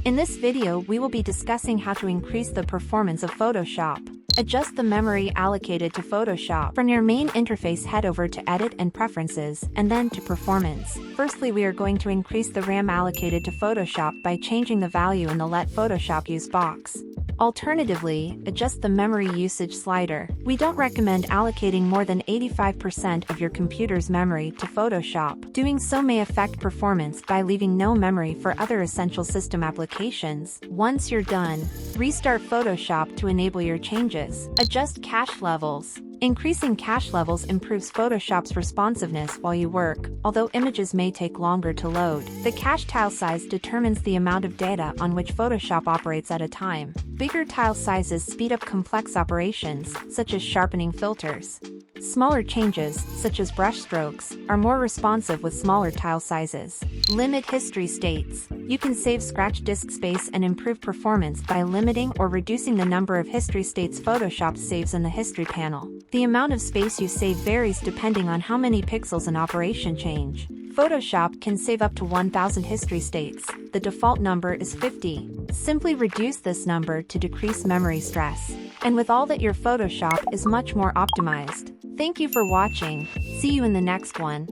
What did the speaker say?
In this video we will be discussing how to increase the performance of Photoshop. Adjust the memory allocated to Photoshop. From your main interface, head over to Edit and Preferences, and then to Performance. Firstly, we are going to increase the RAM allocated to Photoshop by changing the value in the Let Photoshop Use box. Alternatively, adjust the memory usage slider. We don't recommend allocating more than 85% of your computer's memory to Photoshop. Doing so may affect performance by leaving no memory for other essential system applications. Once you're done, restart Photoshop to enable your changes. Adjust cache levels. Increasing cache levels improves Photoshop's responsiveness while you work, although images may take longer to load. The cache tile size determines the amount of data on which Photoshop operates at a time. Bigger tile sizes speed up complex operations, such as sharpening filters. Smaller changes, such as brush strokes, are more responsive with smaller tile sizes. Limit history states. You can save scratch disk space and improve performance by limiting or reducing the number of history states Photoshop saves in the History panel. The amount of space you save varies depending on how many pixels an operation change. Photoshop can save up to 1000 history states. The default number is 50. Simply reduce this number to decrease memory stress. And with all that, your Photoshop is much more optimized. Thank you for watching. See you in the next one.